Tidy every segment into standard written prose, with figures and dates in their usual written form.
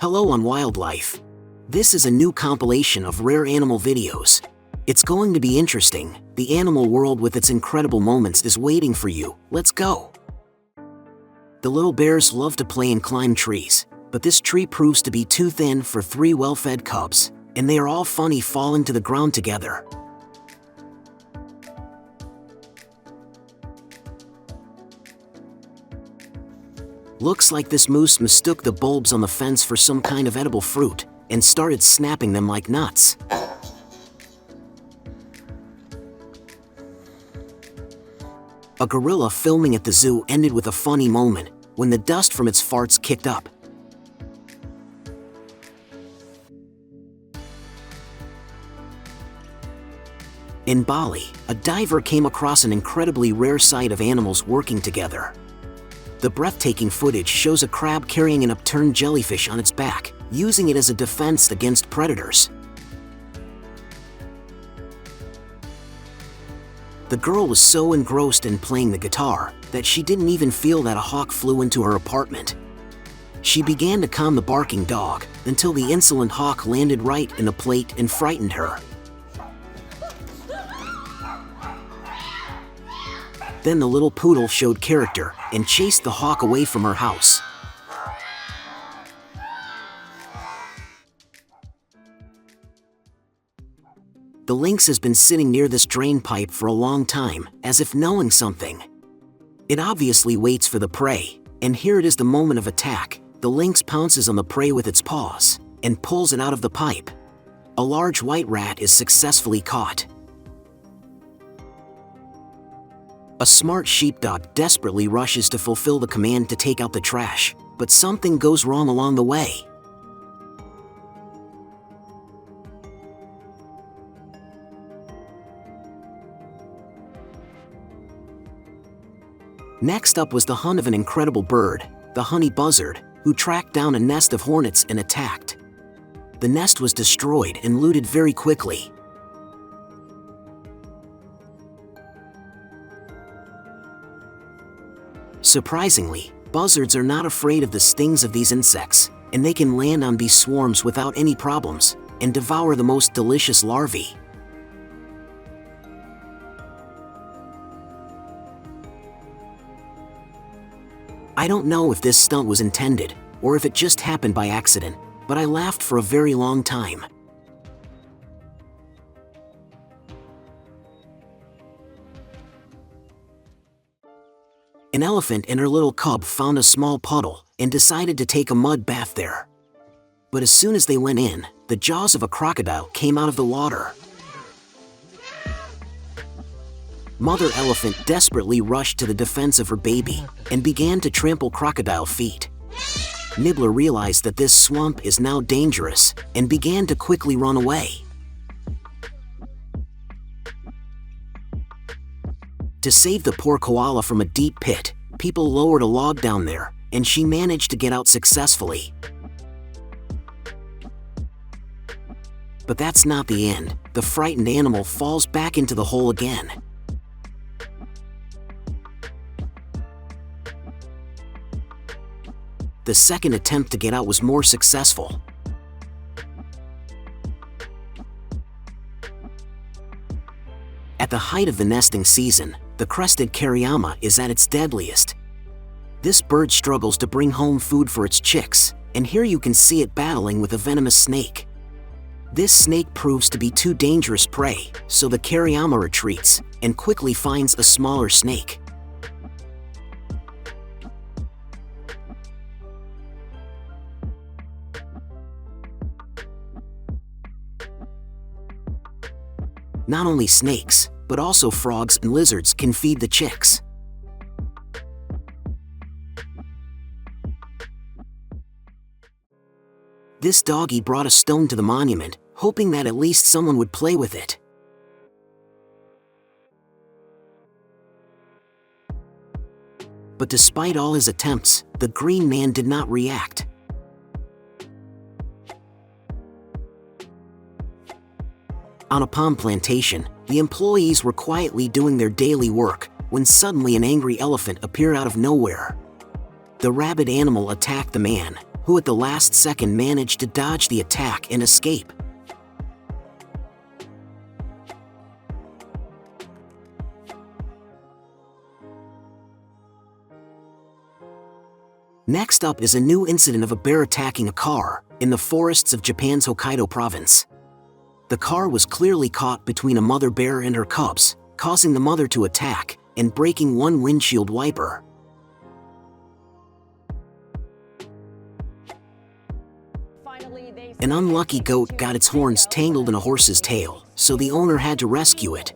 Hello on Wildlife. This is a new compilation of rare animal videos. It's going to be interesting. The animal world with its incredible moments is waiting for you. Let's go. The little bears love to play and climb trees, but this tree proves to be too thin for 3 well-fed cubs, and they are all funny falling to the ground together. Looks like this moose mistook the bulbs on the fence for some kind of edible fruit and started snapping them like nuts. A gorilla filming at the zoo ended with a funny moment when the dust from its farts kicked up. In Bali, a diver came across an incredibly rare sight of animals working together. The breathtaking footage shows a crab carrying an upturned jellyfish on its back, using it as a defense against predators. The girl was so engrossed in playing the guitar that she didn't even feel that a hawk flew into her apartment. She began to calm the barking dog until the insolent hawk landed right in the plate and frightened her. Then the little poodle showed character and chased the hawk away from her house. The lynx has been sitting near this drain pipe for a long time, as if knowing something. It obviously waits for the prey, and here it is, the moment of attack. The lynx pounces on the prey with its paws and pulls it out of the pipe. A large white rat is successfully caught. A smart sheepdog desperately rushes to fulfill the command to take out the trash, but something goes wrong along the way. Next up was the hunt of an incredible bird, the honey buzzard, who tracked down a nest of hornets and attacked. The nest was destroyed and looted very quickly. Surprisingly, buzzards are not afraid of the stings of these insects, and they can land on bee swarms without any problems and devour the most delicious larvae. I don't know if this stunt was intended or if it just happened by accident, but I laughed for a very long time. An elephant and her little cub found a small puddle and decided to take a mud bath there. But as soon as they went in, the jaws of a crocodile came out of the water. Mother elephant desperately rushed to the defense of her baby and began to trample crocodile feet. Nibbler realized that this swamp is now dangerous and began to quickly run away. To save the poor koala from a deep pit, people lowered a log down there, and she managed to get out successfully. But that's not the end. The frightened animal falls back into the hole again. The second attempt to get out was more successful. At the height of the nesting season, the crested Kariyama is at its deadliest. This bird struggles to bring home food for its chicks, and here you can see it battling with a venomous snake. This snake proves to be too dangerous prey, so the Kariyama retreats and quickly finds a smaller snake. Not only snakes, but also frogs and lizards can feed the chicks. This doggy brought a stone to the monument, hoping that at least someone would play with it. But despite all his attempts, the green man did not react. On a palm plantation, the employees were quietly doing their daily work when suddenly an angry elephant appeared out of nowhere. The rabid animal attacked the man, who at the last second managed to dodge the attack and escape. Next up is a new incident of a bear attacking a car in the forests of Japan's Hokkaido province. The car was clearly caught between a mother bear and her cubs, causing the mother to attack and breaking one windshield wiper. An unlucky goat got its horns tangled in a horse's tail, so the owner had to rescue it.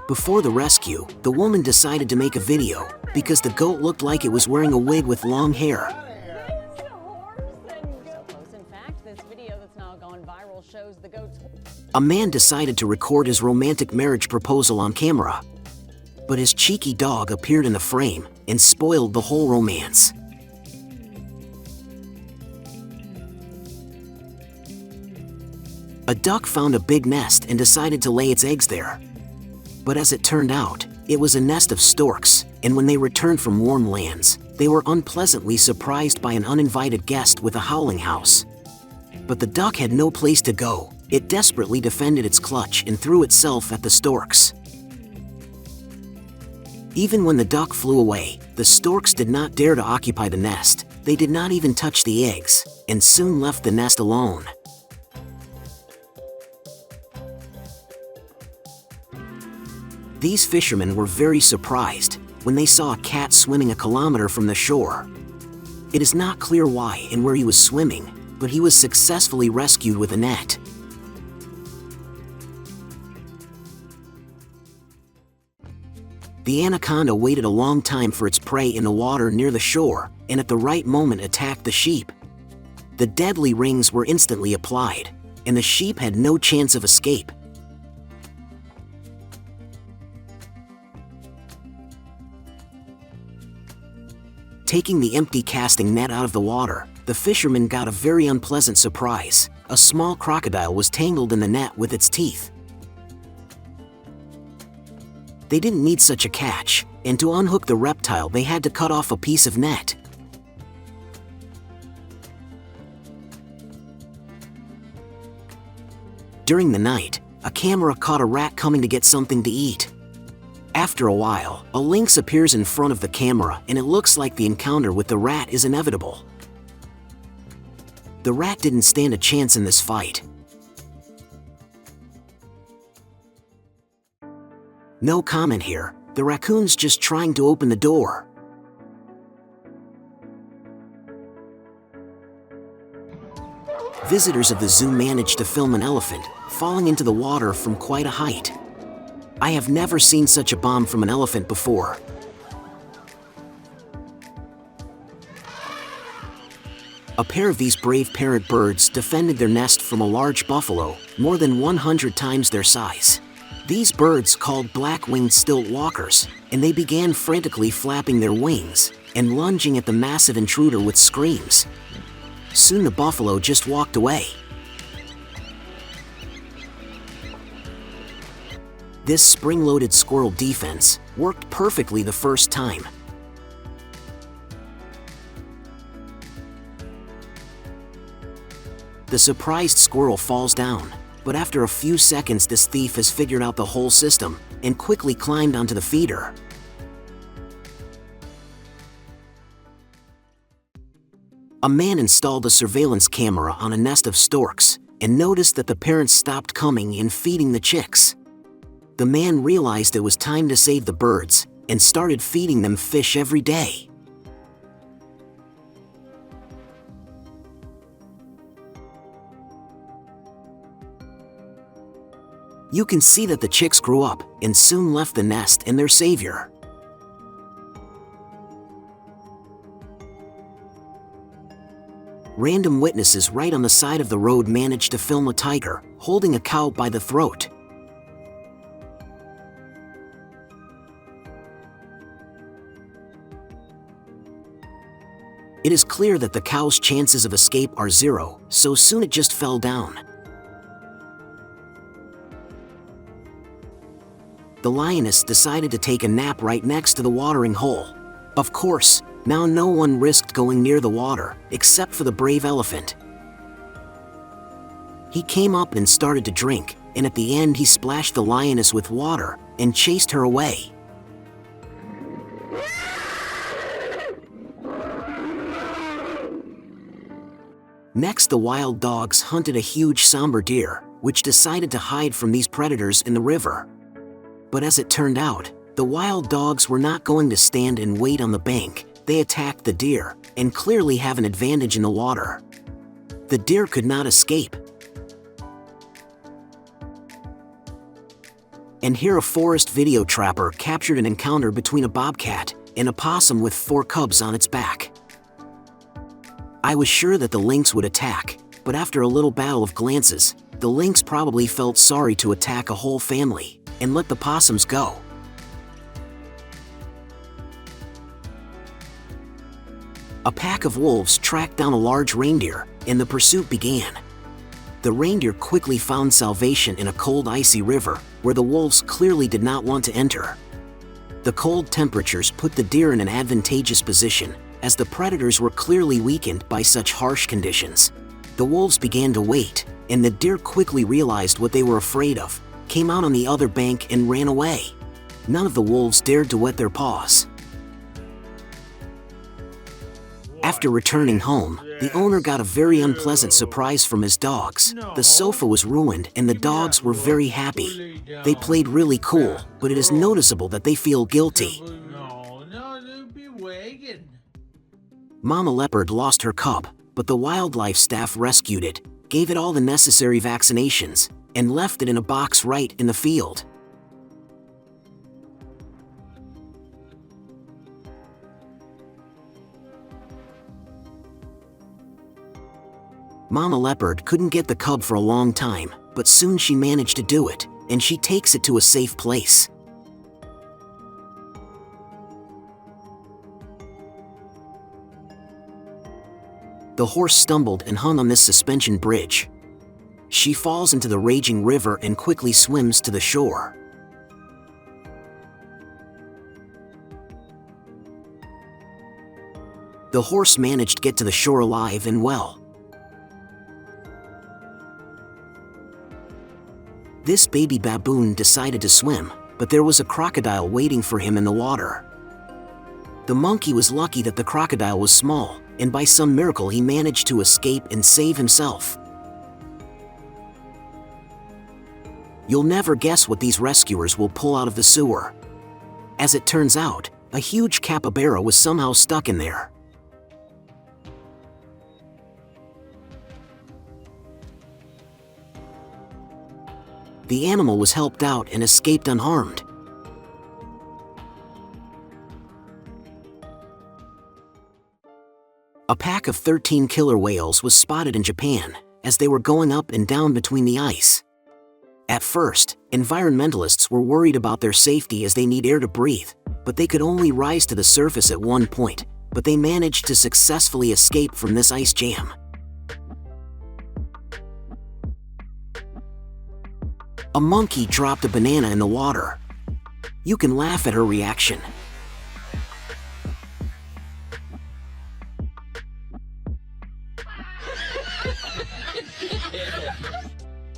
Before the rescue, the woman decided to make a video because the goat looked like it was wearing a wig with long hair. A man decided to record his romantic marriage proposal on camera. But his cheeky dog appeared in the frame and spoiled the whole romance. A duck found a big nest and decided to lay its eggs there. But as it turned out, it was a nest of storks, and when they returned from warm lands, they were unpleasantly surprised by an uninvited guest with a howling house. But the duck had no place to go. It desperately defended its clutch and threw itself at the storks. Even when the duck flew away, the storks did not dare to occupy the nest. They did not even touch the eggs, and soon left the nest alone. These fishermen were very surprised when they saw a cat swimming a kilometer from the shore. It is not clear why and where he was swimming, but he was successfully rescued with a net. The anaconda waited a long time for its prey in the water near the shore, and at the right moment attacked the sheep. The deadly rings were instantly applied, and the sheep had no chance of escape. Taking the empty casting net out of the water, the fisherman got a very unpleasant surprise. A small crocodile was tangled in the net with its teeth. They didn't need such a catch, and to unhook the reptile they had to cut off a piece of net. During the night, a camera caught a rat coming to get something to eat. After a while, a lynx appears in front of the camera and it looks like the encounter with the rat is inevitable. The rat didn't stand a chance in this fight. No comment here, the raccoon's just trying to open the door. Visitors of the zoo managed to film an elephant falling into the water from quite a height. I have never seen such a bomb from an elephant before. A pair of these brave parent birds defended their nest from a large buffalo, more than 100 times their size. These birds called black-winged stilt walkers, and they began frantically flapping their wings and lunging at the massive intruder with screams. Soon the buffalo just walked away. This spring-loaded squirrel defense worked perfectly the first time. The surprised squirrel falls down, but after a few seconds this thief has figured out the whole system and quickly climbed onto the feeder. A man installed a surveillance camera on a nest of storks and noticed that the parents stopped coming and feeding the chicks. The man realized it was time to save the birds and started feeding them fish every day. You can see that the chicks grew up and soon left the nest and their savior. Random witnesses right on the side of the road managed to film a tiger holding a cow by the throat. It is clear that the cow's chances of escape are zero, so soon it just fell down. The lioness decided to take a nap right next to the watering hole. Of course, Now no one risked going near the water, except for the brave elephant. He came up and started to drink, and at the end he splashed the lioness with water and chased her away. Next, the wild dogs hunted a huge somber deer, which decided to hide from these predators in the river. But as it turned out, the wild dogs were not going to stand and wait on the bank. They attacked the deer, and clearly have an advantage in the water. The deer could not escape. And here a forest video trapper captured an encounter between a bobcat and a possum with 4 cubs on its back. I was sure that the lynx would attack, but after a little battle of glances, the lynx probably felt sorry to attack a whole family and let the possums go. A pack of wolves tracked down a large reindeer, and the pursuit began. The reindeer quickly found salvation in a cold, icy river, where the wolves clearly did not want to enter. The cold temperatures put the deer in an advantageous position, as the predators were clearly weakened by such harsh conditions. The wolves began to wait, and the deer quickly realized what they were afraid of, came out on the other bank and ran away. None of the wolves dared to wet their paws. After returning home, the owner got a very unpleasant surprise from his dogs. The sofa was ruined and the dogs were very happy. They played really cool, but it is noticeable that they feel guilty. Mama leopard lost her cub, but the wildlife staff rescued it, gave it all the necessary vaccinations, and left it in a box right in the field. Mama leopard couldn't get the cub for a long time, but soon she managed to do it, and she takes it to a safe place. The horse stumbled and hung on this suspension bridge. She falls into the raging river and quickly swims to the shore. The horse managed to get to the shore alive and well. This baby baboon decided to swim, but there was a crocodile waiting for him in the water. The monkey was lucky that the crocodile was small, and by some miracle he managed to escape and save himself. You'll never guess what these rescuers will pull out of the sewer. As it turns out, a huge capybara was somehow stuck in there. The animal was helped out and escaped unharmed. A pack of 13 killer whales was spotted in Japan as they were going up and down between the ice. At first, environmentalists were worried about their safety as they need air to breathe, but they could only rise to the surface at one point, but they managed to successfully escape from this ice jam. A monkey dropped a banana in the water. You can laugh at her reaction.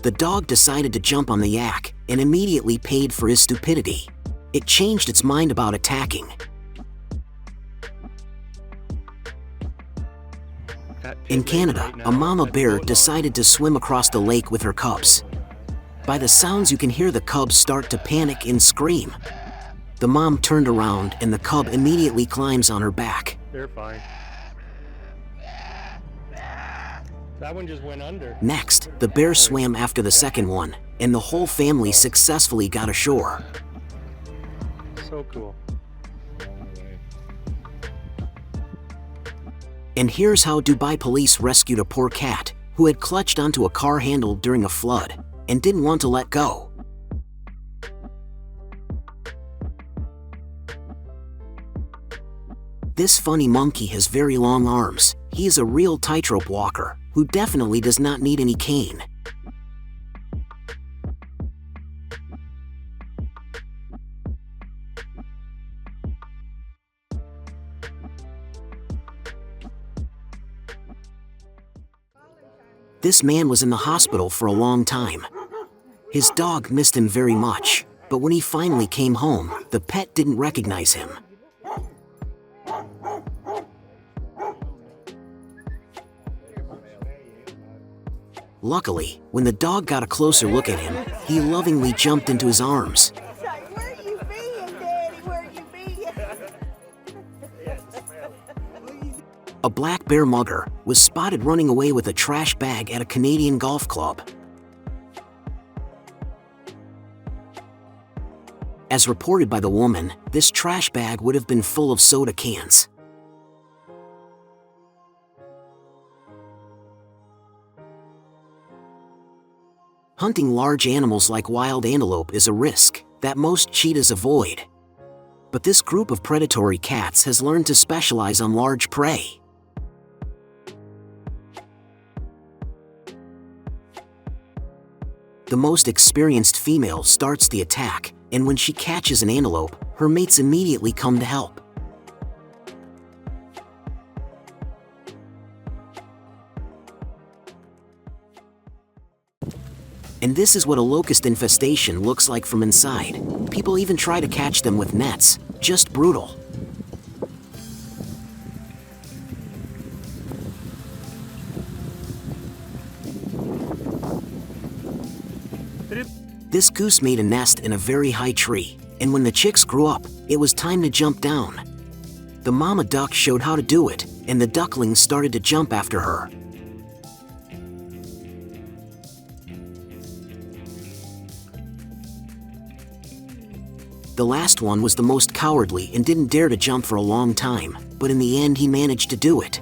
The dog decided to jump on the yak and immediately paid for his stupidity. It changed its mind about attacking. In Canada, a mama bear decided to swim across the lake with her cubs. By the sounds, you can hear the cubs start to panic and scream. The mom turned around and the cub immediately climbs on her back. They're fine. That one just went under. Next, the bear swam after the second one, and the whole family successfully got ashore. So cool. And here's how Dubai police rescued a poor cat who had clutched onto a car handle during a flood and didn't want to let go. This funny monkey has very long arms. He is a real tightrope walker who definitely does not need any cane. This man was in the hospital for a long time. His dog missed him very much, but when he finally came home, the pet didn't recognize him. Luckily, when the dog got a closer look at him, he lovingly jumped into his arms. Where you being, Daddy? Where you being? A black bear mugger was spotted running away with a trash bag at a Canadian golf club. As reported by the woman, this trash bag would have been full of soda cans. Hunting large animals like wild antelope is a risk that most cheetahs avoid. But this group of predatory cats has learned to specialize on large prey. The most experienced female starts the attack, and when she catches an antelope, her mates immediately come to help. And this is what a locust infestation looks like from inside. People even try to catch them with nets. Just brutal. This goose made a nest in a very high tree, and when the chicks grew up, it was time to jump down. The mama duck showed how to do it, and the ducklings started to jump after her. The last one was the most cowardly and didn't dare to jump for a long time, but in the end he managed to do it.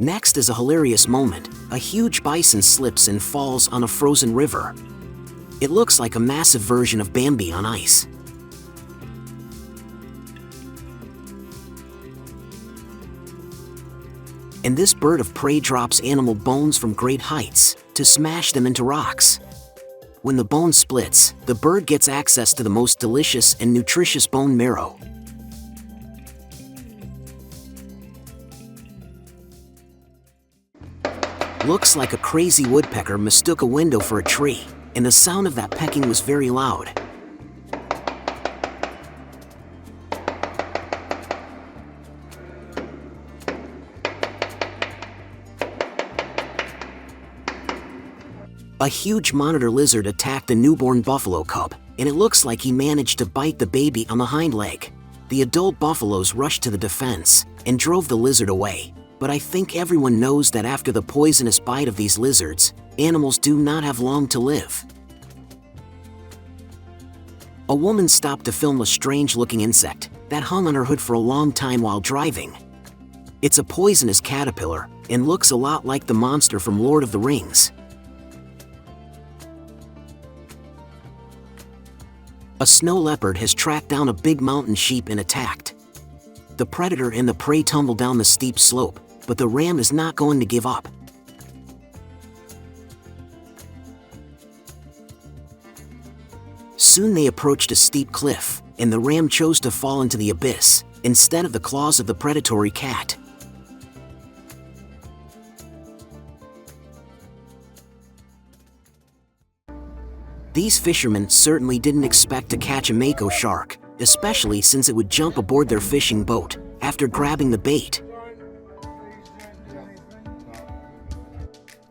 Next is a hilarious moment. A huge bison slips and falls on a frozen river. It looks like a massive version of Bambi on ice. And this bird of prey drops animal bones from great heights to smash them into rocks. When the bone splits, the bird gets access to the most delicious and nutritious bone marrow. Looks like a crazy woodpecker mistook a window for a tree, and the sound of that pecking was very loud. A huge monitor lizard attacked a newborn buffalo cub, and it looks like he managed to bite the baby on the hind leg. The adult buffaloes rushed to the defense and drove the lizard away. But I think everyone knows that after the poisonous bite of these lizards, animals do not have long to live. A woman stopped to film a strange-looking insect that hung on her hood for a long time while driving. It's a poisonous caterpillar and looks a lot like the monster from Lord of the Rings. A snow leopard has tracked down a big mountain sheep and attacked. The predator and the prey tumble down the steep slope, but the ram is not going to give up. Soon they approached a steep cliff, and the ram chose to fall into the abyss, instead of the claws of the predatory cat. These fishermen certainly didn't expect to catch a mako shark, especially since it would jump aboard their fishing boat after grabbing the bait.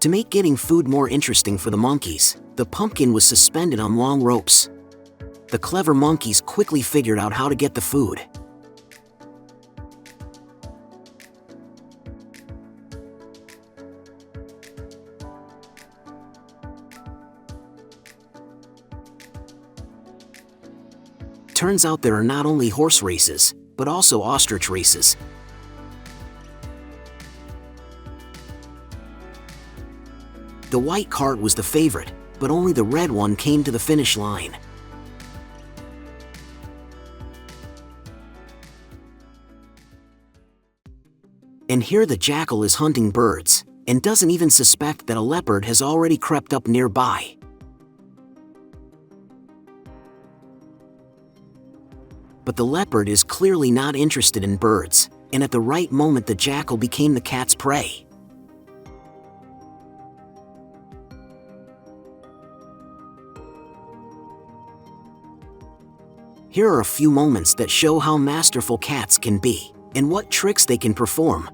To make getting food more interesting for the monkeys, the pumpkin was suspended on long ropes. The clever monkeys quickly figured out how to get the food. Turns out there are not only horse races, but also ostrich races. The white cart was the favorite, but only the red one came to the finish line. And here the jackal is hunting birds, and doesn't even suspect that a leopard has already crept up nearby. But the leopard is clearly not interested in birds, and at the right moment the jackal became the cat's prey. Here are a few moments that show how masterful cats can be, and what tricks they can perform.